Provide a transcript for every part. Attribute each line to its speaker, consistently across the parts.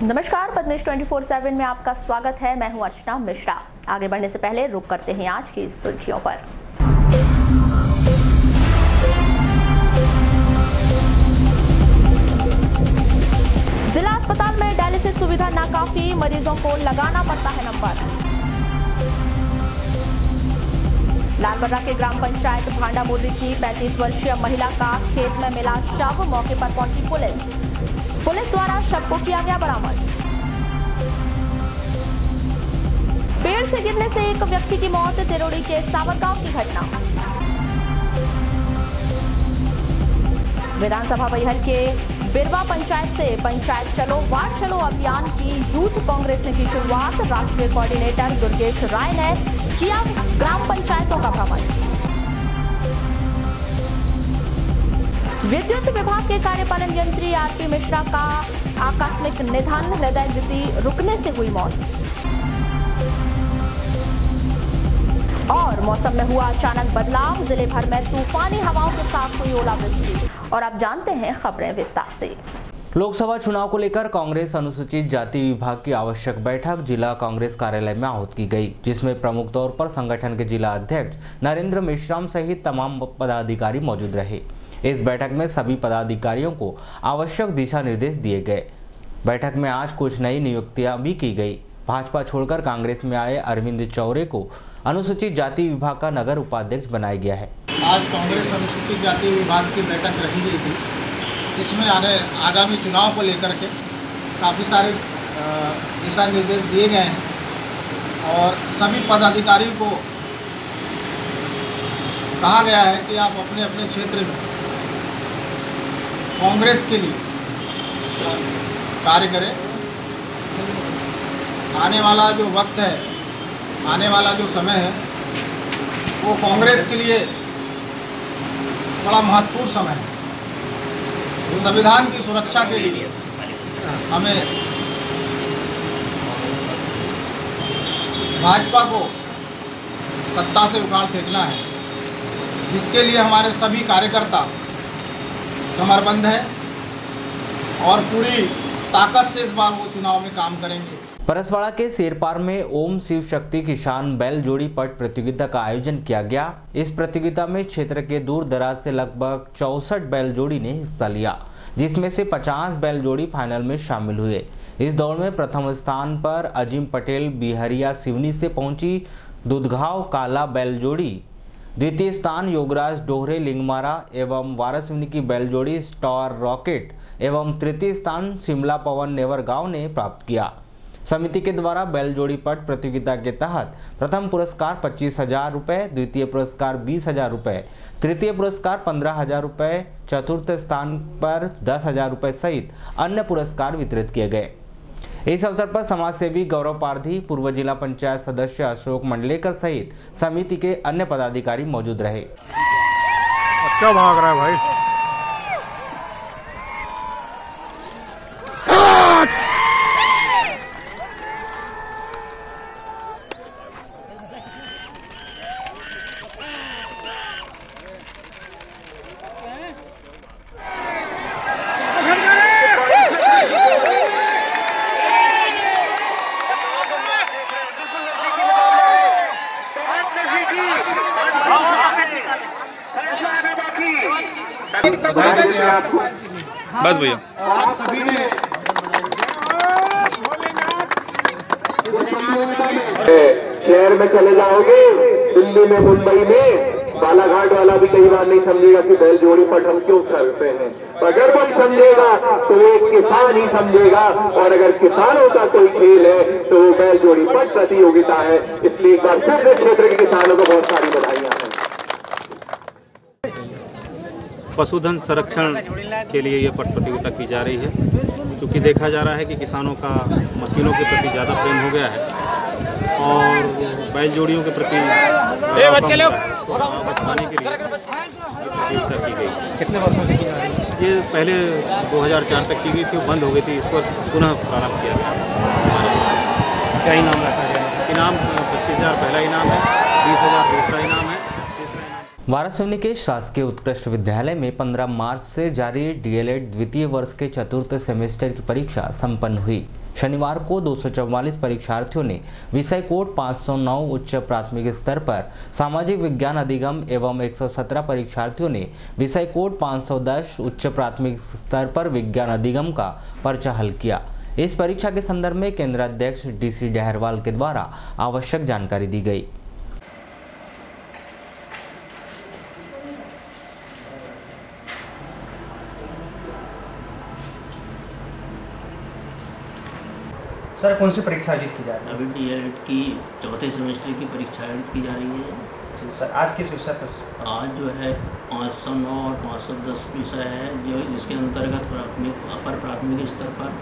Speaker 1: नमस्कार, पद्मेश 24/7 में आपका स्वागत है। मैं हूं अर्चना मिश्रा। आगे बढ़ने से पहले रुक करते हैं आज की सुर्खियों पर। जिला अस्पताल में डायलिसिस सुविधा नाकाफी, मरीजों को लगाना पड़ता है नंबर। लालबर्रा के ग्राम पंचायत भांडा मुर्री की 35 वर्षीय महिला का खेत में मिला शव, मौके पर पहुंची पुलिस द्वारा शव को किया गया बरामद। पेड़ से गिरने से एक व्यक्ति की मौत, तिरोड़ी के सावरगांव की घटना। विधानसभा बैहर के बिरवा पंचायत से पंचायत चलो वार्ड चलो अभियान की यूथ कांग्रेस ने की शुरुआत। राष्ट्रीय कोऑर्डिनेटर दुर्गेश राय ने किया ग्राम पंचायतों का भ्रमण। विद्युत विभाग के कार्यपालन यंत्री आरपी मिश्रा का आकस्मिक निधन, हृदय गति रुकने से हुई मौत। और मौसम में हुआ अचानक बदलाव, जिले भर में तूफानी हवाओं के साथ हुई ओलावृष्टि। और अब जानते हैं खबरें विस्तार से।
Speaker 2: लोकसभा चुनाव को लेकर कांग्रेस अनुसूचित जाति विभाग की आवश्यक बैठक जिला कांग्रेस कार्यालय में आहूत की गई, जिसमें प्रमुख तौर पर संगठन के जिला अध्यक्ष नरेंद्र मेश्राम सहित तमाम पदाधिकारी मौजूद रहे। इस बैठक में सभी पदाधिकारियों को आवश्यक दिशा निर्देश दिए गए। बैठक में आज कुछ नई नियुक्तियां भी की गई। भाजपा छोड़कर कांग्रेस में आए अरविंद चौरे को अनुसूचित जाति विभाग का नगर उपाध्यक्ष बनाया गया है।
Speaker 3: आज कांग्रेस अनुसूचित जाति विभाग की बैठक रखी गई थी। इसमें आगामी चुनाव को लेकर के काफ़ी सारे दिशा निर्देश दिए गए हैं और सभी पदाधिकारियों को कहा गया है कि आप अपने अपने क्षेत्र में कांग्रेस के लिए कार्य करें। आने वाला जो वक्त है, आने वाला जो समय है, वो कांग्रेस के लिए बड़ा महत्वपूर्ण समय है। संविधान की सुरक्षा के लिए हमें भाजपा को सत्ता से उखाड़ फेंकना है, जिसके लिए हमारे सभी कार्यकर्ता कमरबंद है और पूरी ताकत से इस बार वो चुनाव में काम करेंगे।
Speaker 2: परसवाड़ा के शेरपार में ओम शिव शक्ति किसान बैल जोड़ी पट प्रतियोगिता का आयोजन किया गया। इस प्रतियोगिता में क्षेत्र के दूर दराज से लगभग 64 बैल जोड़ी ने हिस्सा लिया, जिसमें से 50 बैल जोड़ी फाइनल में शामिल हुए। इस दौड़ में प्रथम स्थान पर अजीम पटेल बिहरिया सिवनी से पहुंची दुधगांव काला बैल जोड़ी, द्वितीय स्थान योगराज डोहरे लिंगमारा एवं वारासिवनी की बैल जोड़ी स्टार रॉकेट एवं तृतीय स्थान शिमला पवन नेवरगांव ने प्राप्त किया। समिति के द्वारा बैल जोड़ी पट प्रतियोगिता के तहत प्रथम पुरस्कार 25,000 रुपये, द्वितीय पुरस्कार 20,000 रुपये, तृतीय पुरस्कार 15,000 रुपये, चतुर्थ स्थान पर 10,000 रुपये सहित अन्य पुरस्कार वितरित किए गए। इस अवसर पर समाजसेवी गौरव पारधी, पूर्व जिला पंचायत सदस्य अशोक मंडलेकर सहित समिति के अन्य पदाधिकारी मौजूद रहे।
Speaker 4: क्या भाग रहा है भाई?
Speaker 5: बस भैया,
Speaker 3: आप सभी ने
Speaker 6: शहर में चले जाओगे, दिल्ली में, मुंबई में, बालाघाट वाला भी कई बार नहीं समझेगा कि बैल जोड़ी पट हम क्यों करते हैं। अगर कोई समझेगा तो एक किसान ही समझेगा, और अगर किसानों का कोई खेल है तो वो बैल जोड़ी पट प्रतियोगिता है। इसलिए एक बार फिर से क्षेत्र के किसानों को बहुत सारी बधाइयां हैं।
Speaker 5: पशुधन संरक्षण के लिए ये पट प्रतियोगिता की जा रही है, क्योंकि देखा जा रहा है कि किसानों का मशीनों के प्रति ज़्यादा प्रेम हो गया है और बैल जोड़ियों के प्रति बचाने के लिए प्रतियोगिता की गई।
Speaker 4: कितने वर्षों से की जा रही है?
Speaker 5: ये पहले 2004 तक की गई थी, बंद हो गई थी। इसको पुनः प्रारंभ किया गया।
Speaker 4: क्या इनाम रखा गया?
Speaker 5: इनाम 25,000 पहला इनाम है, 20,000 दूसरा इनाम है, तीसरा इनाम
Speaker 2: वारासिवनी के शासकीय उत्कृष्ट विद्यालय में 15 मार्च से जारी डीएलएड द्वितीय वर्ष के चतुर्थ सेमेस्टर की परीक्षा संपन्न हुई। शनिवार को 244 परीक्षार्थियों ने विषय कोड 509 उच्च प्राथमिक स्तर पर सामाजिक विज्ञान अधिगम एवं 117 परीक्षार्थियों ने विषय कोड 510 उच्च प्राथमिक स्तर पर विज्ञान अधिगम का पर्चा हल किया। इस परीक्षा के संदर्भ में केंद्राध्यक्ष डीसी डहरवाल के द्वारा आवश्यक जानकारी दी गई।
Speaker 7: सर कौन सी परीक्षा आयोजित की जा रही है?
Speaker 8: अभी डीएलएड की चौथे सेमेस्टर की परीक्षा आयोजित की जा रही है।
Speaker 7: जी सर, आज किस विषय पर?
Speaker 8: आज जो है 509 और 510 विषय है जो जिसके अंतर्गत अपर प्राथमिक स्तर पर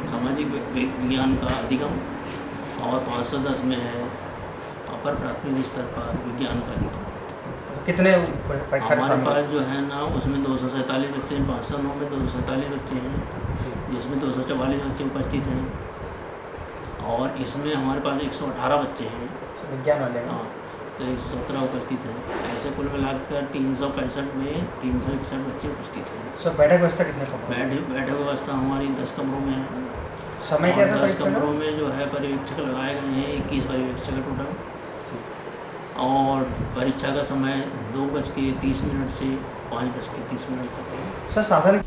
Speaker 8: सामाजिक विज्ञान का अधिगम और 510 में है अपर प्राथमिक स्तर पर विज्ञान का अधिगम।
Speaker 7: कितने परीक्षार्थी
Speaker 8: हमारे पास जो है ना उसमें 247 बच्चे हैं, 509 में 247 बच्चे हैं जिसमें 244 बच्चे उपस्थित हैं और इसमें हमारे पास 118 बच्चे हैं
Speaker 7: विज्ञान वाले।
Speaker 8: हाँ, तो 117 उपस्थित हैं। ऐसे कुल मिलाकर 365 में 361 बच्चे उपस्थित हैं।
Speaker 7: सर बैठक व्यवस्था कितने कमरों में?
Speaker 8: बैठक व्यवस्था हमारी 10 कमरों में है।
Speaker 7: समय कैसा?
Speaker 8: 10 कमरों में जो है पर्यवेक्षक लगाए गए हैं, 21 पर्यवेक्षक है टोटल। और परीक्षा का समय 2:30 से 5:30 तक है।
Speaker 7: सर साधन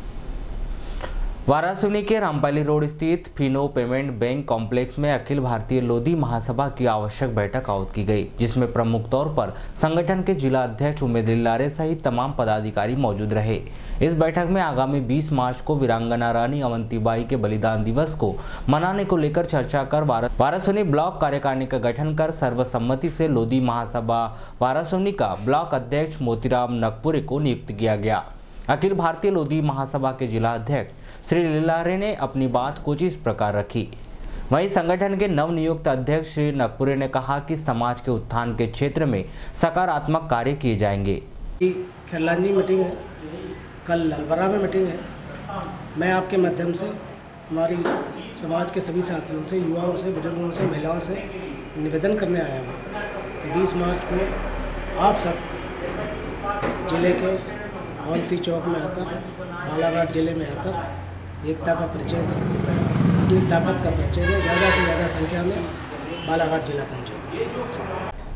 Speaker 2: वारासिवनी के रामपाली रोड स्थित फिनो पेमेंट बैंक कॉम्प्लेक्स में अखिल भारतीय लोधी महासभा की आवश्यक बैठक आयोजित की गई, जिसमें प्रमुख तौर पर संगठन के जिला अध्यक्ष उमेद लारे सहित तमाम पदाधिकारी मौजूद रहे। इस बैठक में आगामी 20 मार्च को वीरांगना रानी अवंतीबाई के बलिदान दिवस को मनाने को लेकर चर्चा कर वारासिवनी ब्लॉक कार्यकारिणी का गठन कर सर्वसम्मति से लोधी महासभा वारासिवनी का ब्लॉक अध्यक्ष मोतीराम नकपुरे को नियुक्त किया गया। अखिल भारतीय लोधी महासभा के जिला अध्यक्ष श्री लीलारे ने अपनी बात कुछ इस प्रकार रखी। वहीं संगठन के नवनियुक्त अध्यक्ष श्री नकपुरे ने कहा कि समाज के उत्थान के क्षेत्र में सकारात्मक कार्य किए जाएंगे।
Speaker 9: खेलांजी मीटिंग है, कल लालबर्रा में मीटिंग है। मैं आपके माध्यम से हमारी समाज के सभी साथियों से, युवाओं से, बुजुर्गों से, महिलाओं से निवेदन करने आया हूँ कि 20 मार्च को आप सब जिले के अवंती चौक में आकर, बालाघाट जिले में आकर एकता का परिचय दें, अपनी ताकत का परिचय दें, ज़्यादा से ज़्यादा संख्या में बालाघाट जिला पहुँचे।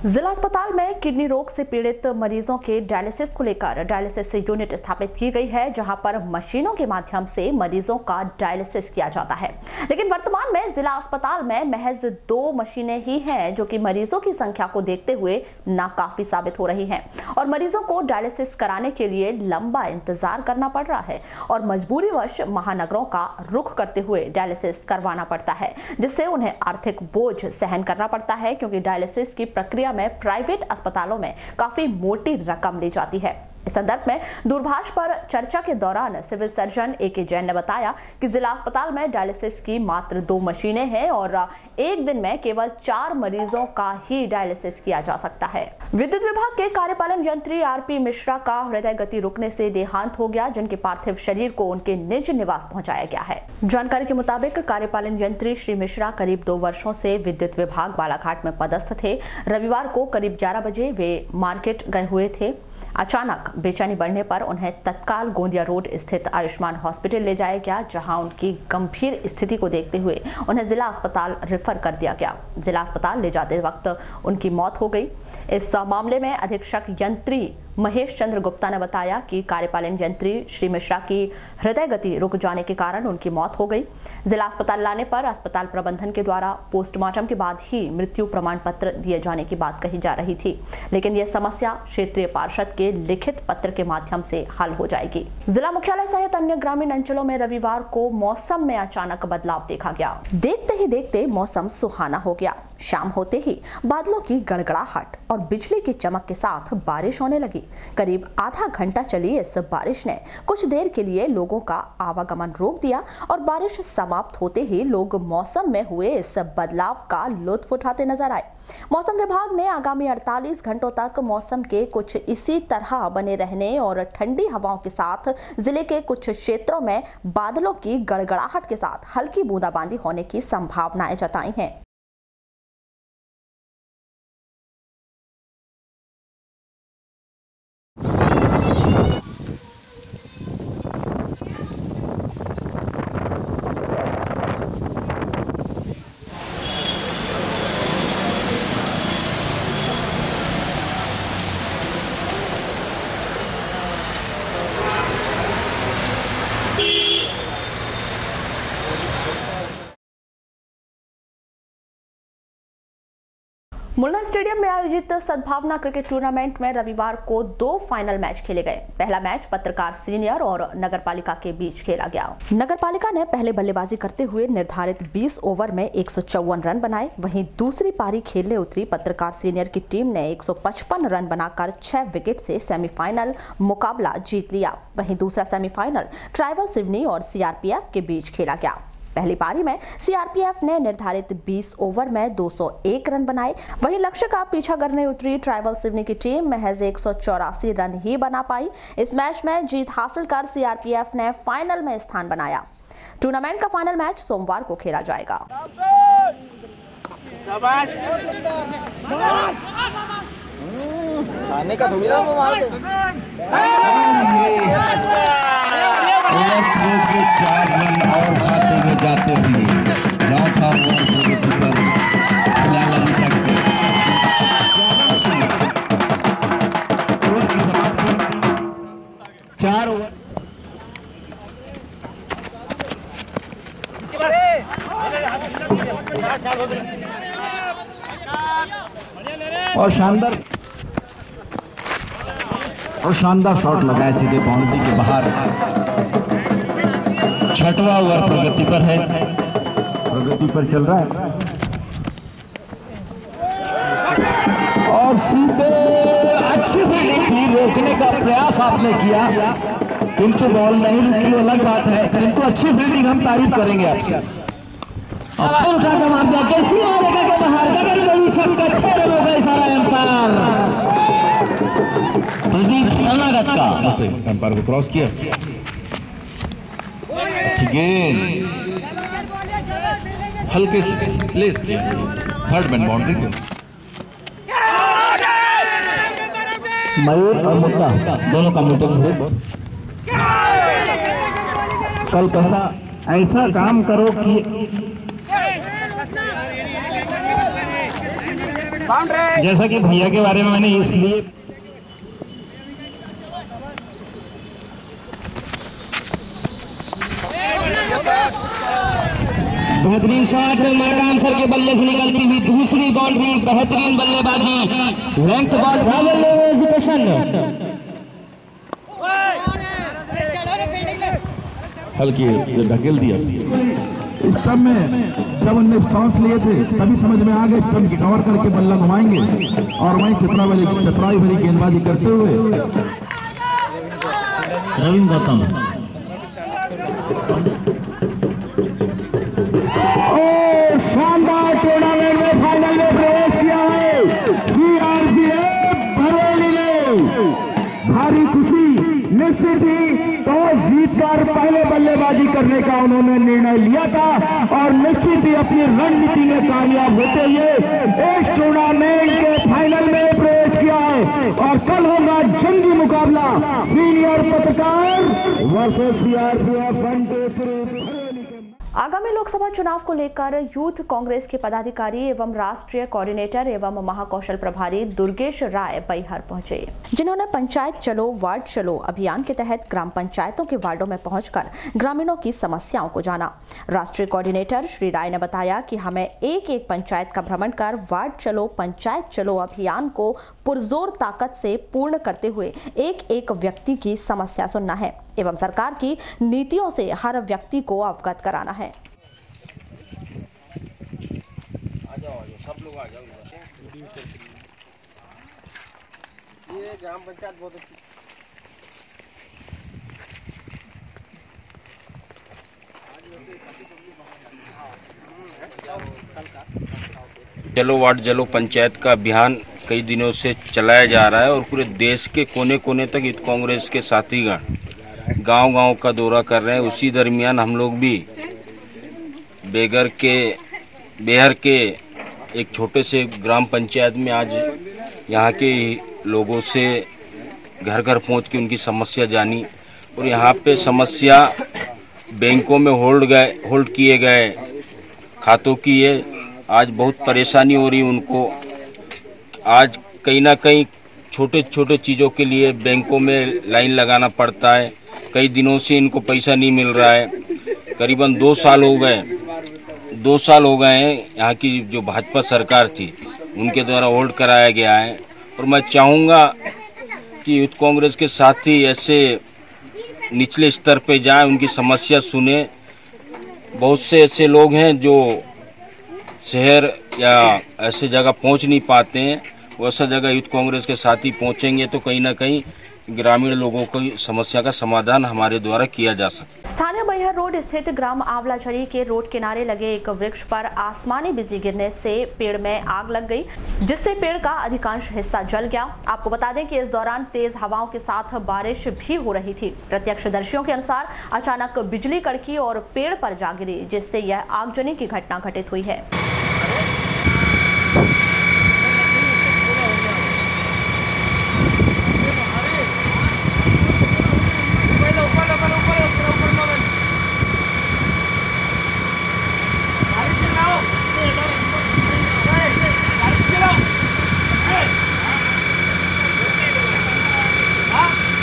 Speaker 1: जिला अस्पताल में किडनी रोग से पीड़ित मरीजों के डायलिसिस को लेकर डायलिसिस यूनिट स्थापित की गई है, जहां पर मशीनों के माध्यम से मरीजों का डायलिसिस किया जाता है। लेकिन वर्तमान में जिला अस्पताल में महज 2 मशीनें ही हैं, जो कि मरीजों की संख्या को देखते हुए नाकाफी साबित हो रही हैं और मरीजों को डायलिसिस कराने के लिए लंबा इंतजार करना पड़ रहा है और मजबूरीवश महानगरों का रुख करते हुए डायलिसिस करवाना पड़ता है, जिससे उन्हें आर्थिक बोझ सहन करना पड़ता है, क्योंकि डायलिसिस की प्रक्रिया में प्राइवेट अस्पतालों में काफी मोटी रकम ली जाती है। इस संदर्भ में दूरभाष पर चर्चा के दौरान सिविल सर्जन ए.के. जैन ने बताया कि जिला अस्पताल में डायलिसिस की मात्र 2 मशीनें हैं और एक दिन में केवल 4 मरीजों का ही डायलिसिस किया जा सकता है। विद्युत विभाग के कार्यपालन यंत्री आर.पी. मिश्रा का हृदय गति रुकने से देहांत हो गया, जिनके पार्थिव शरीर को उनके निज निवास पहुंचाया गया है। जानकारी के मुताबिक कार्यपालन यंत्री श्री मिश्रा करीब 2 वर्षों से विद्युत विभाग बालाघाट में पदस्थ थे। रविवार को करीब 11 बजे वे मार्केट गए हुए थे। अचानक बेचैनी बढ़ने पर उन्हें तत्काल गोंदिया रोड स्थित आयुष्मान हॉस्पिटल ले जाया गया, जहां उनकी गंभीर स्थिति को देखते हुए उन्हें जिला अस्पताल रेफर कर दिया गया। जिला अस्पताल ले जाते वक्त उनकी मौत हो गई। इस मामले में अधीक्षक यंत्री महेश चंद्र गुप्ता ने बताया कि कार्यपालन यंत्री श्री मिश्रा की हृदय गति रुक जाने के कारण उनकी मौत हो गई। जिला अस्पताल लाने पर अस्पताल प्रबंधन के द्वारा पोस्टमार्टम के बाद ही मृत्यु प्रमाण पत्र दिए जाने की बात कही जा रही थी, लेकिन यह समस्या क्षेत्रीय पार्षद के लिखित पत्र के माध्यम से हल हो जाएगी। जिला मुख्यालय सहित अन्य ग्रामीण अंचलों में रविवार को मौसम में अचानक बदलाव देखा गया। देखते ही देखते मौसम सुहाना हो गया। शाम होते ही बादलों की गड़गड़ाहट और बिजली की चमक के साथ बारिश होने लगी। करीब आधा घंटा चली इस बारिश ने कुछ देर के लिए लोगों का आवागमन रोक दिया और बारिश समाप्त होते ही लोग मौसम में हुए इस बदलाव का लुत्फ उठाते नजर आए। मौसम विभाग ने आगामी 48 घंटों तक मौसम के कुछ इसी तरह बने रहने और ठंडी हवाओं के साथ जिले के कुछ क्षेत्रों में बादलों की गड़गड़ाहट के साथ हल्की बूंदाबांदी होने की संभावनाएं जताई हैं। मुल्ला स्टेडियम में आयोजित सद्भावना क्रिकेट टूर्नामेंट में रविवार को 2 फाइनल मैच खेले गए। पहला मैच पत्रकार सीनियर और नगरपालिका के बीच खेला गया। नगरपालिका ने पहले बल्लेबाजी करते हुए निर्धारित 20 ओवर में 154 रन बनाए। वहीं दूसरी पारी खेलने उतरी पत्रकार सीनियर की टीम ने 155 रन बनाकर 6 विकेट से सेमीफाइनल मुकाबला जीत लिया। वहीं दूसरा सेमीफाइनल ट्राइबल सिवनी और सीआरपीएफ के बीच खेला गया। पहली पारी में सीआरपीएफ ने निर्धारित 20 ओवर में 201 रन बनाए। वहीं लक्ष्य का पीछा करने उतरी ट्राइबल सिवनी की टीम महज 184 रन ही बना पाई। इस मैच में जीत हासिल कर सीआरपीएफ ने फाइनल में स्थान बनाया। टूर्नामेंट का फाइनल मैच सोमवार को खेला जाएगा।
Speaker 7: खाने का थोड़ी ना मार दे।
Speaker 10: 4 रन और खाते में जाते हुए चौथा ओवर पर फिलहाल अभी तक 4 ओवर और शानदार शॉट लगाए सीधे बाउंड्री के बाहर। 6वां ओवर प्रगति पर है, प्रगति पर चल रहा है और सीधे अच्छी फील्डिंग रोकने का प्रयास आपने किया, किंतु बॉल नहीं रुकी, वो अलग बात है, किंतु अच्छी फील्डिंग हम तारीफ करेंगे आपकी। अब्दुल का मार दिया, कैसी मारेगा के बाहर छक्का, 6 रन हो गए। सारा एम्पायर प्रदीप सनागत का एम्पायर को क्रॉस किया। गेंद हल्के से प्लेस किया, थर्ड मैन बाउंड्री को। मयूर और मुद्दा दोनों का मीटिंग हुई। कल कैसा ऐसा काम करो कि जैसा कि भैया के बारे में मैंने इसलिए बेहतरीन शॉट में मार्क आंसर के बल्ले से निकलती हुई दूसरी बाउंड्री, बेहतरीन बल्लेबाजी, लेंथ बॉल हल्की ढकेल दिया। इस स्टंप में जब उनने टॉस लिए थे तभी समझ में आ गए स्टंप की कवर करके बल्ला घुमाएंगे और वहीं चतुराई भरी गेंदबाजी करते हुए रविंद्र गौतम शानदार टूर्नामेंट में फाइनल में प्रवेश किया है सीआरपीएफ बरेली ने। भारी खुशी निश्चित ही टॉस जीतकर पहले बल्लेबाजी करने का उन्होंने निर्णय लिया था और निश्चित ही अपनी रणनीति में कामयाब होते हुए इस टूर्नामेंट के फाइनल में प्रवेश किया है। और कल होगा जंगी मुकाबला सीनियर पत्रकार वर्सेस सीआरपीएफ 1, 2, 3।
Speaker 1: आगामी लोकसभा चुनाव को लेकर यूथ कांग्रेस के पदाधिकारी एवं राष्ट्रीय कोऑर्डिनेटर एवं महाकौशल प्रभारी दुर्गेश राय बैहर पहुंचे, जिन्होंने पंचायत चलो वार्ड चलो अभियान के तहत ग्राम पंचायतों के वार्डों में पहुंचकर ग्रामीणों की समस्याओं को जाना। राष्ट्रीय कोऑर्डिनेटर श्री राय ने बताया कि हमें एक एक पंचायत का भ्रमण कर वार्ड चलो पंचायत चलो अभियान को पुरजोर ताकत से पूर्ण करते हुए एक एक व्यक्ति की समस्या सुनना है एवं सरकार की नीतियों से हर व्यक्ति को अवगत कराना है।
Speaker 7: सब लोग आ जाओ। ये ग्राम पंचायत बहुत अच्छी।
Speaker 11: चलो वार्ड चलो पंचायत का अभियान कई दिनों से चलाया जा रहा है और पूरे देश के कोने कोने तक यूथ कांग्रेस के साथीगण गांव-गांव का दौरा कर रहे हैं। उसी दरमियान हम लोग भी बेहर के एक छोटे से ग्राम पंचायत में आज यहाँ के लोगों से घर घर पहुँच के उनकी समस्या जानी और यहाँ पे समस्या बैंकों में होल्ड किए गए खातों की है। आज बहुत परेशानी हो रही है उनको। आज कहीं ना कहीं छोटे छोटे चीज़ों के लिए बैंकों में लाइन लगाना पड़ता है। कई दिनों से इनको पैसा नहीं मिल रहा है। करीबन 2 साल हो गए हैं यहाँ की जो भाजपा सरकार थी उनके द्वारा होल्ड कराया गया है। और मैं चाहूँगा कि यूथ कांग्रेस के साथी ऐसे निचले स्तर पे जाएं, उनकी समस्या सुने। बहुत से ऐसे लोग हैं जो शहर या ऐसे जगह पहुंच नहीं पाते हैं, वैसा जगह यूथ कांग्रेस के साथी पहुंचेंगे तो कहीं ना कहीं ग्रामीण लोगों की समस्या का समाधान हमारे द्वारा किया जा सकता है।
Speaker 1: स्थानीय बैहर रोड स्थित ग्राम आंवलाझरी के रोड किनारे लगे एक वृक्ष पर आसमानी बिजली गिरने से पेड़ में आग लग गई, जिससे पेड़ का अधिकांश हिस्सा जल गया। आपको बता दें कि इस दौरान तेज हवाओं के साथ बारिश भी हो रही थी। प्रत्यक्षदर्शियों के अनुसार अचानक बिजली कड़की और पेड़ पर जा गिरी, जिससे यह आगजनी की घटना घटित हुई है।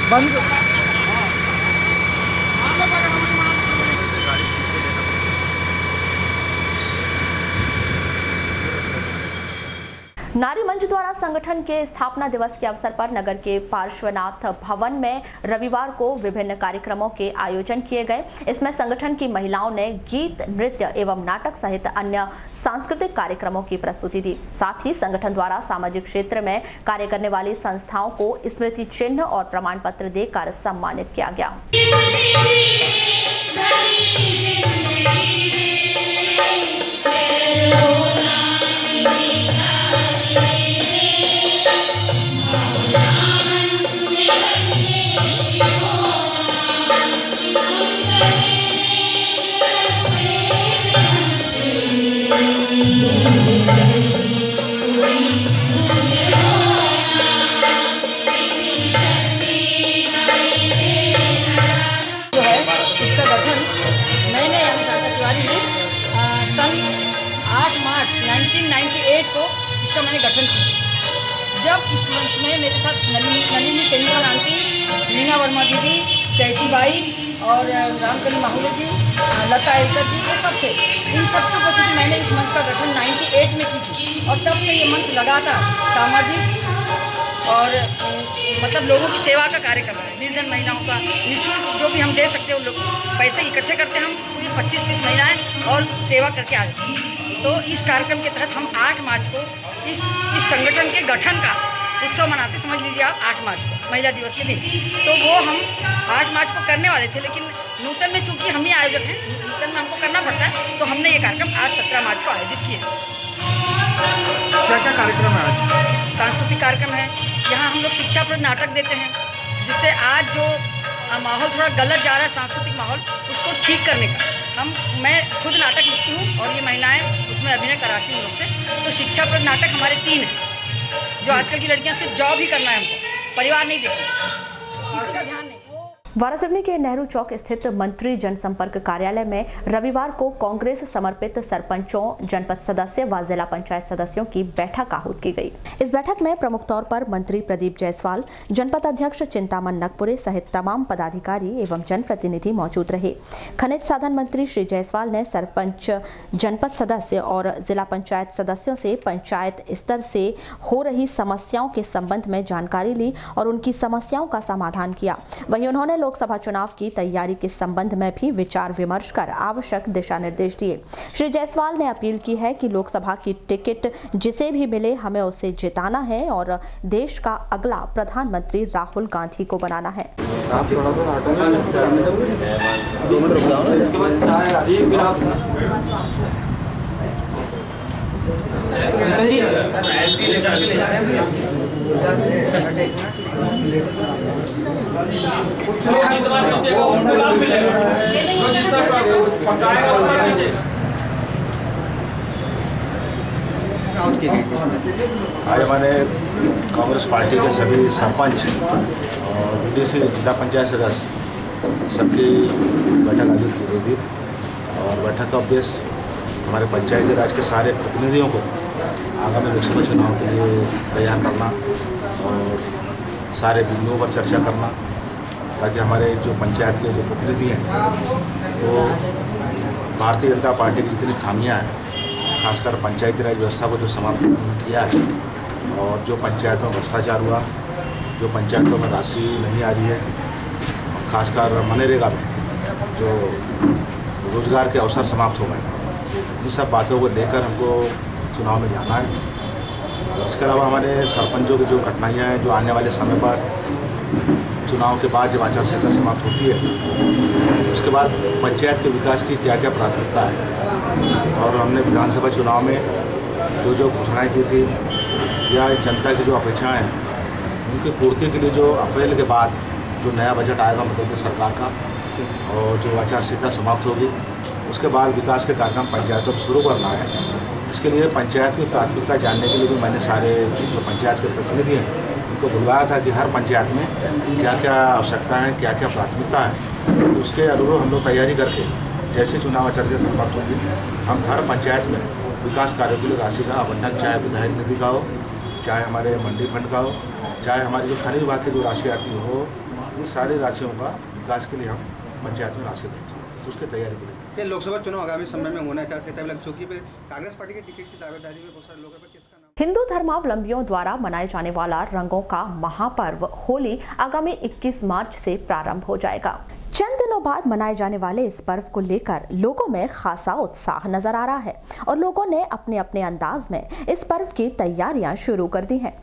Speaker 7: बंद
Speaker 1: नारी मंच द्वारा संगठन के स्थापना दिवस के अवसर पर नगर के पार्श्वनाथ भवन में रविवार को विभिन्न कार्यक्रमों के आयोजन किए गए। इसमें संगठन की महिलाओं ने गीत, नृत्य एवं नाटक सहित अन्य सांस्कृतिक कार्यक्रमों की प्रस्तुति दी। साथ ही संगठन द्वारा सामाजिक क्षेत्र में कार्य करने वाली संस्थाओं को स्मृति चिन्ह और प्रमाण पत्र देकर सम्मानित किया गया।
Speaker 12: सन 8 मार्च 1998 को इसका मैंने गठन किया। जब इस मंच में मेरे साथ नलिनी सेनवाल आंटी, मीना वर्मा दीदी, चैती बाई और रामकली माहौले जी, लता एलकर जी, ये सब थे। इन सबके प्रति मैंने इस मंच का गठन 98 में की थी और तब से ये मंच लगातार सामाजिक और मतलब लोगों की सेवा का कार्य कर रहा है। निर्धन महिलाओं का निःशुल्क जो भी हम दे सकते हैं वो लोग पैसे इकट्ठे करते हैं। हम पूरी 25-30 महिलाएं और सेवा करके आ जाते हैं। तो इस कार्यक्रम के तहत हम 8 मार्च को इस संगठन के गठन का उत्सव मनाते, समझ लीजिए आप 8 मार्च को महिला दिवस के दिन। तो वो हम 8 मार्च को करने वाले थे, लेकिन नूतन में चूँकि हम ही आयोजक हैं, नूतन में हमको करना पड़ता है, तो हमने ये कार्यक्रम आज 17 मार्च को आयोजित किया।
Speaker 3: क्या क्या कार्यक्रम है आज?
Speaker 12: सांस्कृतिक कार्यक्रम है, यहाँ हम लोग शिक्षाप्रद नाटक देते हैं, जिससे आज जो माहौल थोड़ा गलत जा रहा है सांस्कृतिक माहौल, उसको ठीक करने का मैं खुद नाटक लिखती हूँ और ये महिलाएं उसमें अभिनय कराती हूँ लोग से। तो शिक्षाप्रद नाटक हमारे 3 हैं। जो आजकल की लड़कियाँ सिर्फ जॉब ही करना है, हमको परिवार नहीं देखना, किसी का ध्यान नहीं।
Speaker 1: वारासिवनी के नेहरू चौक स्थित मंत्री जनसंपर्क कार्यालय में रविवार को कांग्रेस समर्पित सरपंचों, जनपद सदस्य व जिला पंचायत सदस्यों की बैठक आहूत की गई। इस बैठक में प्रमुख तौर पर मंत्री प्रदीप जायसवाल, जनपद अध्यक्ष चिंतामन नकपुरे सहित तमाम पदाधिकारी एवं जनप्रतिनिधि मौजूद रहे। खनिज साधन मंत्री श्री जायसवाल ने सरपंच, जनपद सदस्य और जिला पंचायत सदस्यों से पंचायत स्तर से हो रही समस्याओं के संबंध में जानकारी ली और उनकी समस्याओं का समाधान किया। वहीं उन्होंने लोकसभा चुनाव की तैयारी के संबंध में भी विचार विमर्श कर आवश्यक दिशा निर्देश दिए। श्री जायसवाल ने अपील की है कि लोकसभा की टिकट जिसे भी मिले हमें उसे जिताना है और देश का अगला प्रधानमंत्री राहुल गांधी को बनाना है।
Speaker 13: आज हमारे कांग्रेस पार्टी के सभी सरपंच और बीडीसी, जिला पंचायत सदस्य सबकी बैठक आयोजित की गई थी और बैठक का उद्देश्य हमारे पंचायती राज के सारे प्रतिनिधियों को आगामी लोकसभा चुनाव के लिए तैयार करना और सारे बिंदुओं पर चर्चा करना, ताकि हमारे जो पंचायत के जो प्रतिनिधि हैं वो भारतीय जनता पार्टी की जितनी खामियां हैं खासकर पंचायती राज व्यवस्था को जो समाप्त किया है और जो पंचायतों में भ्रष्टाचार हुआ, जो पंचायतों में राशि नहीं आ रही है, खासकर मनरेगा में जो रोजगार के अवसर समाप्त हो गए, इन सब बातों को लेकर हमको चुनाव में जाना है। इसके अलावा हमारे सरपंचों की जो कठिनाइयाँ हैं, जो आने वाले समय पर चुनाव के बाद जब आचार संहिता समाप्त होती है उसके बाद पंचायत के विकास की क्या क्या प्राथमिकता है, और हमने विधानसभा चुनाव में जो जो घोषणाएँ की थी या जनता की जो अपेक्षाएँ हैं उनकी पूर्ति के लिए जो अप्रैल के बाद जो नया बजट आएगा मध्य प्रदेश सरकार का और जो आचार संहिता समाप्त होगी उसके बाद विकास के कार्यक्रम पंचायतों में शुरू करना है। इसके लिए पंचायत की प्राथमिकता जानने के लिए भी मैंने सारे जो पंचायत के प्रतिनिधि हैं उनको बुलवाया था कि हर पंचायत में क्या क्या आवश्यकता है, क्या क्या प्राथमिकता है, उसके अनुरूप हम लोग तैयारी करके जैसे चुनाव आचार संहिता समाप्त होगी हम हर पंचायत में विकास कार्यों के लिए राशि का आवंटन, चाहे विधायक निधि का हो, चाहे हमारे मंडी फंड का हो, चाहे हमारी जो खनिज विभाग की जो राशि आती हो, इन सारी राशियों का विकास के लिए हम पंचायत में राशि देंगे, तो उसकी तैयारी के लिए।
Speaker 7: लोकसभा चुनाव आगामी समय में होना आचार संहिता लग चुकी है, कांग्रेस पार्टी के टिकट की दावेदारी में बहुत सारे लोगों पर किसका नाम?
Speaker 1: हिंदू धर्मावलंबियों द्वारा मनाए जाने वाला रंगों का महापर्व होली आगामी 21 मार्च से प्रारंभ हो जाएगा। चंद दिनों बाद मनाए जाने वाले इस पर्व को लेकर लोगों में खासा उत्साह नजर आ रहा है और लोगों ने अपने अपने अंदाज में इस पर्व की तैयारियां शुरू कर दी हैं।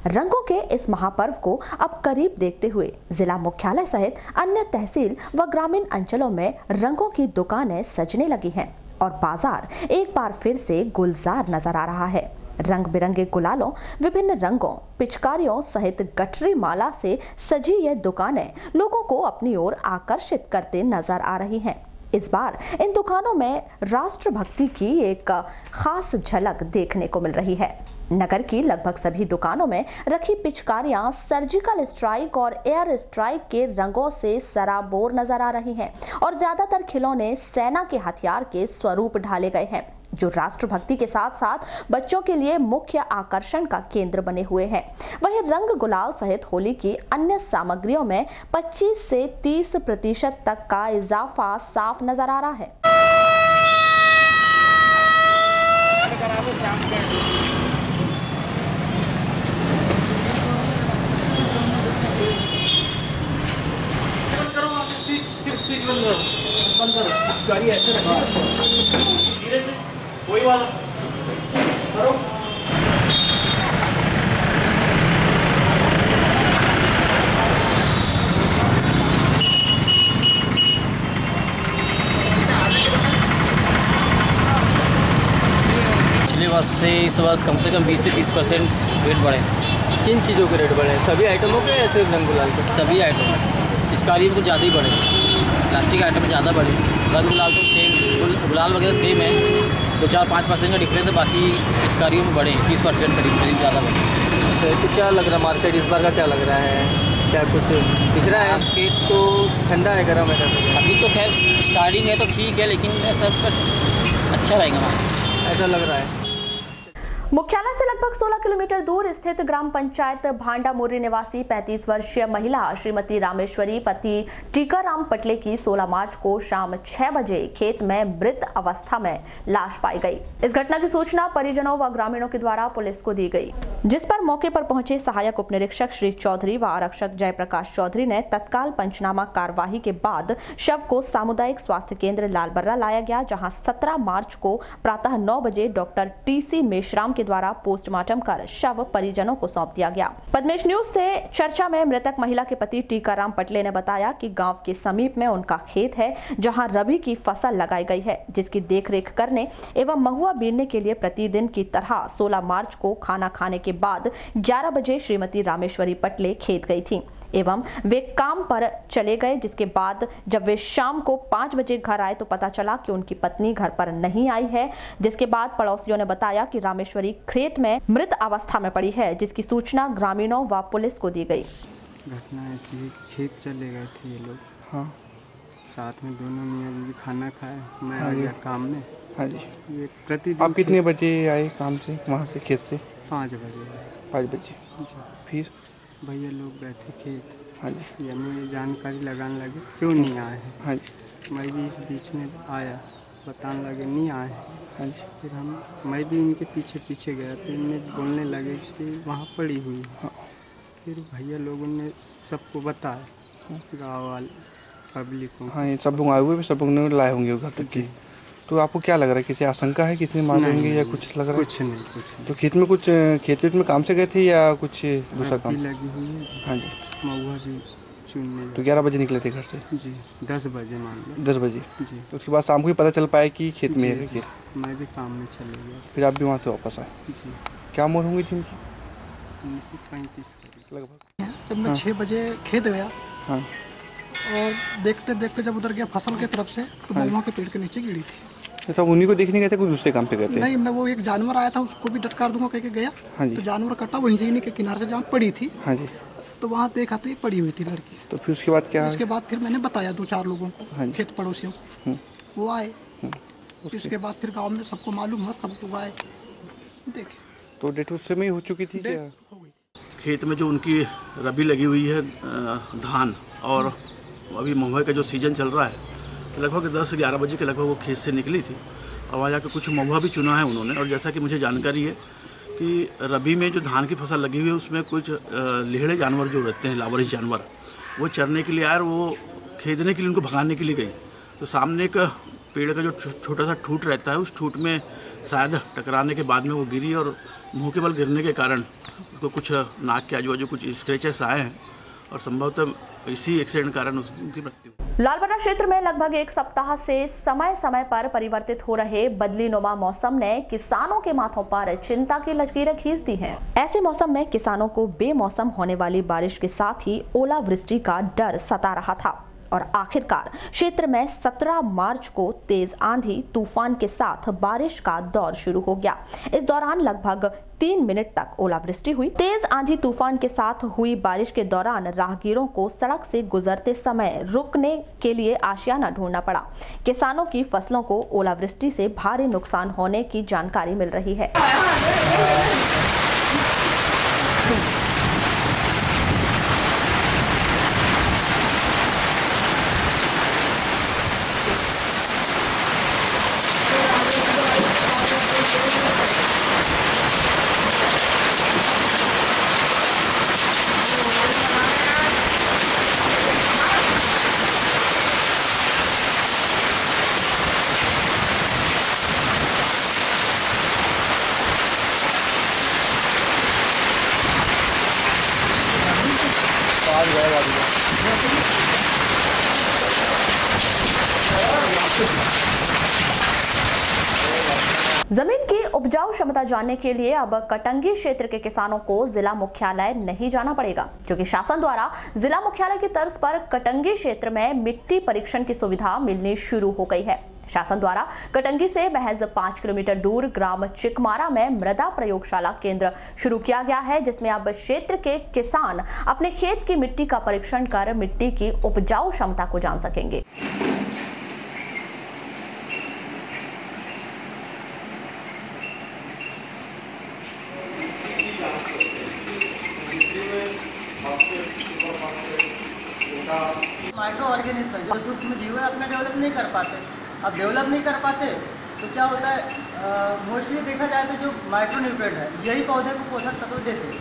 Speaker 1: रंगों के इस महापर्व को अब करीब देखते हुए जिला मुख्यालय सहित अन्य तहसील व ग्रामीण अंचलों में रंगों की दुकानें सजने लगी हैं और बाजार एक बार फिर से गुलजार नजर आ रहा है। रंग बिरंगे गुलालों, विभिन्न रंगों, पिचकारियों सहित गठरी माला से सजी ये दुकानें लोगों को अपनी ओर आकर्षित करते नजर आ रही हैं। इस बार इन दुकानों में राष्ट्रभक्ति की एक खास झलक देखने को मिल रही है। नगर की लगभग सभी दुकानों में रखी पिचकारियां सर्जिकल स्ट्राइक और एयर स्ट्राइक के रंगों से सराबोर नजर आ रही हैं और ज्यादातर खिलौने सेना के हथियार के स्वरूप ढाले गए हैं जो राष्ट्रभक्ति के साथ साथ बच्चों के लिए मुख्य आकर्षण का केंद्र बने हुए हैं। वहीं रंग गुलाल सहित होली की अन्य सामग्रियों में 25 से 30% तक का इजाफा साफ नजर आ रहा है।
Speaker 14: बंद करो, गाड़ी ऐसे रखो, धीरे से, वही वाला करो।
Speaker 15: पिछले वर्ष से इस वर्ष कम से कम 20 से 30% रेट बढ़े।
Speaker 14: किन चीज़ों के रेट बढ़े? सभी आइटमों के या सिर्फ रंग गुलाल के?
Speaker 15: सभी आइटम। पिचकारी में तो ज़्यादा ही बढ़े, प्लास्टिक आइटम में ज़्यादा बढ़े। रंग गुलाल तो सेम, गुलाल वगैरह सेम है, 2-4-5% का डिफरेंस है। बाकी पिचकारियों में बढ़े 30% करीब ज़्यादा बढ़े।
Speaker 14: तो क्या लग रहा है मार्केट इस बार का, क्या लग रहा है? क्या कुछ दिख रहा है?
Speaker 15: मार्केट तो
Speaker 14: ठंडा है, गर्म है?
Speaker 15: अभी तो खैर स्टार्टिंग है तो ठीक है, लेकिन ऐसा अच्छा रहेगा मार्केट,
Speaker 14: ऐसा लग रहा है।
Speaker 1: मुख्यालय से लगभग 16 किलोमीटर दूर स्थित ग्राम पंचायत भांडामुर्री निवासी 35 वर्षीय महिला श्रीमती रामेश्वरी पति टीकाराम पटले की 16 मार्च को शाम 6 बजे खेत में मृत अवस्था में लाश पाई गई। इस घटना की सूचना परिजनों व ग्रामीणों के द्वारा पुलिस को दी गई, जिस पर मौके पर पहुंचे सहायक उप निरीक्षक श्री चौधरी व आरक्षक जयप्रकाश चौधरी ने तत्काल पंचनामा कार्यवाही के बाद शव को सामुदायिक स्वास्थ्य केंद्र लालबर्रा लाया गया, जहाँ 17 मार्च को प्रातः 9 बजे डॉक्टर TC मेश्राम के द्वारा पोस्टमार्टम कर शव परिजनों को सौंप दिया गया। पद्मेश न्यूज से चर्चा में मृतक महिला के पति टीकाराम पटले ने बताया कि गांव के समीप में उनका खेत है जहां रबी की फसल लगाई गई है, जिसकी देखरेख करने एवं महुआ बीनने के लिए प्रतिदिन की तरह 16 मार्च को खाना खाने के बाद 11 बजे श्रीमती रामेश्वरी पटले खेत गई थी एवं वे काम पर चले गए, जिसके बाद जब वे शाम को 5 बजे घर आए तो पता चला कि उनकी पत्नी घर पर नहीं आई है, जिसके बाद पड़ोसियों ने बताया कि रामेश्वरी खेत में मृत अवस्था में पड़ी है, जिसकी सूचना ग्रामीणों व पुलिस को दी गई।
Speaker 16: घटना ऐसी, खेत चले गए थे ये लोग, हाँ, साथ में दोनों मियां बीवी खाना खाए, मैं आ गया काम में।
Speaker 17: हाँ जी।
Speaker 16: ये प्रतिदिन।
Speaker 17: आप कितने बजे आए काम से, वहाँ से खेत से?
Speaker 16: 5 बजे।
Speaker 17: 5 बजे
Speaker 16: जी।
Speaker 17: फिर
Speaker 16: भैया लोग गए थे खेत।
Speaker 17: हाँ जी।
Speaker 16: ये हमें जानकारी लगाने लगे क्यों नहीं आए हैं।
Speaker 17: हाँ जी।
Speaker 16: मैं भी इस बीच में आया, बताने लगे नहीं आए। हाँ जी। फिर मैं भी इनके पीछे पीछे गया तो इन्हें बोलने लगे कि वहाँ पड़ी हुई। हाँ। फिर भैया लोगों ने सबको बताया, गाँव वाले पब्लिक को।
Speaker 17: हाँ, ये सब लोग आए हुए, सब लोग ने लाए होंगे घर तक की। तो आपको क्या लग रहा है, किसी आशंका है, किसी ने मारे होंगे या कुछ लग रहा है?
Speaker 16: कुछ नहीं, कुछ नहीं।
Speaker 17: तो खेत में काम से गए थे या कुछ दूसरा काम?
Speaker 16: लगी हुई है जी।
Speaker 17: हाँ जी।
Speaker 16: महुआ भी चुनने।
Speaker 17: तो 11 बजे निकले थे घर से?
Speaker 16: जी, 10 बजे मान लो।
Speaker 17: 10 बजे
Speaker 16: जी।
Speaker 17: तो उसके बाद शाम को ही पता चल पाया कि खेत में है?
Speaker 16: मैं भी काम में चले गया।
Speaker 17: फिर आप भी वहाँ से वापस आए?
Speaker 16: जी।
Speaker 17: क्या उम्र होंगी थी उनकी?
Speaker 16: 35
Speaker 17: लगभग।
Speaker 18: जब मैं 6 बजे खेत गया।
Speaker 17: हाँ।
Speaker 18: और देखते देखते जब उधर गया फसल के तरफ से, तो महुआ के पेड़ के नीचे गिरी थी।
Speaker 17: तो उन्हीं को देखने गए थे, कोई दूसरे काम पे गए थे?
Speaker 18: नहीं, मैं वो एक जानवर आया था, उसको भी डटकार दूंगा कह के गया।
Speaker 17: हाँ जी।
Speaker 18: तो जानवर कटा वहीं से, इन्हीं के किनारे से जहाँ पड़ी थी।
Speaker 17: हाँ जी।
Speaker 18: तो वहाँ देखा तो ये पड़ी हुई थी लड़की।
Speaker 17: तो फिर उसके बाद क्या?
Speaker 18: उसके बाद फिर मैंने बताया 2-4 लोगों को।
Speaker 17: हाँ,
Speaker 18: खेत पड़ोसियों, वो आए। उसके बाद फिर गांव में सबको मालूम हुआ, सब लोग आए देखे।
Speaker 17: तो डेट उस समय हो चुकी थी क्या?
Speaker 19: खेत में जो उनकी रबी लगी हुई है धान, और अभी महुआ का जो सीजन चल रहा है, तो लगभग 10-11 बजे के लगभग वो खेत से निकली थी और वहाँ जाकर कुछ महुआ भी चुना है उन्होंने। और जैसा कि मुझे जानकारी है कि रबी में जो धान की फसल लगी हुई है उसमें कुछ लेहड़े जानवर जो रहते हैं, लावारिस जानवर, वो चरने के लिए आए और वो खेदने के लिए उनको भगाने के लिए गई। तो सामने एक पेड़ का जो छोटा सा ठूट रहता है, उस ठूट में शायद टकराने के बाद में वो गिरी और मुंह के बल गिरने के कारण उसको कुछ नाक के आजू बाजू कुछ स्क्रैचेस आए हैं और संभवतः इसी एक्सीडेंट कारण उनकी मृत्यु।
Speaker 1: लालबर्रा क्षेत्र में लगभग एक सप्ताह से समय समय पर परिवर्तित हो रहे बदलीनुमा मौसम ने किसानों के माथों पर चिंता की लकीरें खींच दी हैं। ऐसे मौसम में किसानों को बेमौसम होने वाली बारिश के साथ ही ओलावृष्टि का डर सता रहा था और आखिरकार क्षेत्र में 17 मार्च को तेज आंधी तूफान के साथ बारिश का दौर शुरू हो गया। इस दौरान लगभग 3 मिनट तक ओलावृष्टि हुई। तेज आंधी तूफान के साथ हुई बारिश के दौरान राहगीरों को सड़क से गुजरते समय रुकने के लिए आशियाना ढूंढना पड़ा। किसानों की फसलों को ओलावृष्टि से भारी नुकसान होने की जानकारी मिल रही है। जमीन की उपजाऊ क्षमता जानने के लिए अब कटंगी क्षेत्र के किसानों को जिला मुख्यालय नहीं जाना पड़ेगा, क्योंकि शासन द्वारा जिला मुख्यालय की तर्ज पर कटंगी क्षेत्र में मिट्टी परीक्षण की सुविधा मिलनी शुरू हो गई है। शासन द्वारा कटंगी से महज 5 किलोमीटर दूर ग्राम चिकमारा में मृदा प्रयोगशाला केंद्र शुरू किया गया है, जिसमें अब क्षेत्र के किसान अपने खेत की मिट्टी का परीक्षण कर मिट्टी की उपजाऊ क्षमता को जान सकेंगे।
Speaker 20: माइक्रो ऑर्गेनिज्म जो सूक्ष्म जीव है अपना डेवलप नहीं कर पाते। अब डेवलप नहीं कर पाते तो क्या होता है, मोस्टली देखा जाए तो जो माइक्रो न्यूट्रिएंट है यही पौधे को पोषक तत्व देते हैं,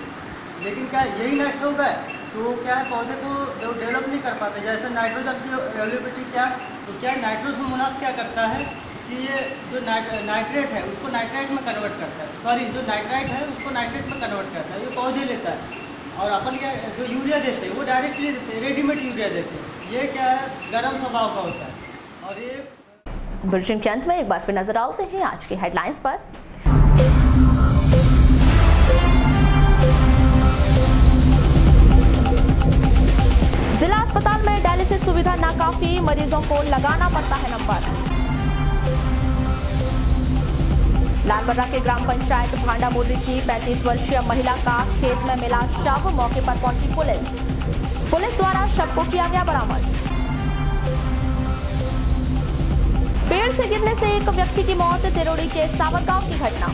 Speaker 20: लेकिन क्या यही नष्ट हो गए तो क्या है, पौधे को डेवलप नहीं कर पाते। जैसे नाइट्रोजन की अवेलेबिलिटी क्या, तो क्या नाइट्रोजन मोनाज क्या करता है कि ये जो नाइट्रेट है उसको नाइट्राइट में कन्वर्ट करता है, सॉरी जो नाइट्राइट है उसको नाइट्रेट में कन्वर्ट करता है, ये पौधे लेता है। और अपन क्या जो यूरिया देते हैं वो डायरेक्टली देते हैं, रेडीमेड यूरिया देते हैं। ये क्या है, गर्म स्वभाव का होता है। और ये
Speaker 1: बुलेटिन के अंत में एक बार फिर नजर डालते हैं आज की हेडलाइंस पर। जिला अस्पताल में डायलिसिस सुविधा नाकाफी, मरीजों को लगाना पड़ता है नंबर। लालबर्रा के ग्राम पंचायत भांडा मुर्री की 35 वर्षीय महिला का खेत में मिला शव, मौके पर पहुंची पुलिस द्वारा शव को किया गया बरामद। पेड़ से गिरने से एक व्यक्ति की मौत, तिरोड़ी के सावरगांव की घटना।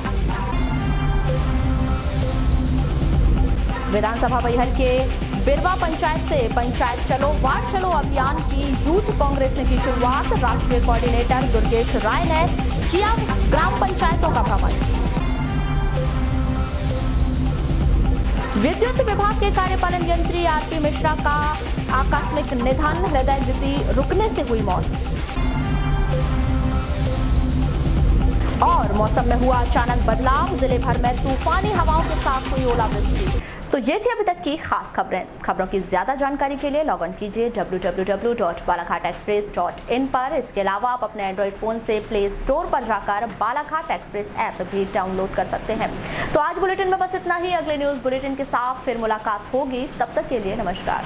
Speaker 1: विधानसभा बैहर के बिरवा पंचायत से पंचायत चलो वार्ड चलो अभियान की यूथ कांग्रेस ने की शुरुआत। राष्ट्रीय कोऑर्डिनेटर दुर्गेश राय ने किया ग्राम पंचायतों का भ्रमण। विद्युत विभाग के कार्यपालन यंत्री आरपी मिश्रा का आकस्मिक निधन, हृदय गति रुकने से हुई मौत। और मौसम में हुआ अचानक बदलाव, जिले भर में तूफानी हवाओं के साथ हुई ओलावृष्टि। तो ये थी अभी तक की खास खबरें। खबरों की ज्यादा जानकारी के लिए लॉग इन कीजिए www.balaghatexpress.in पर। इसके अलावा आप अपने एंड्रॉइड फोन से प्ले स्टोर पर जाकर बालाघाट एक्सप्रेस ऐप भी डाउनलोड कर सकते हैं। तो आज बुलेटिन में बस इतना ही। अगले न्यूज बुलेटिन के साथ फिर मुलाकात होगी, तब तक के लिए नमस्कार।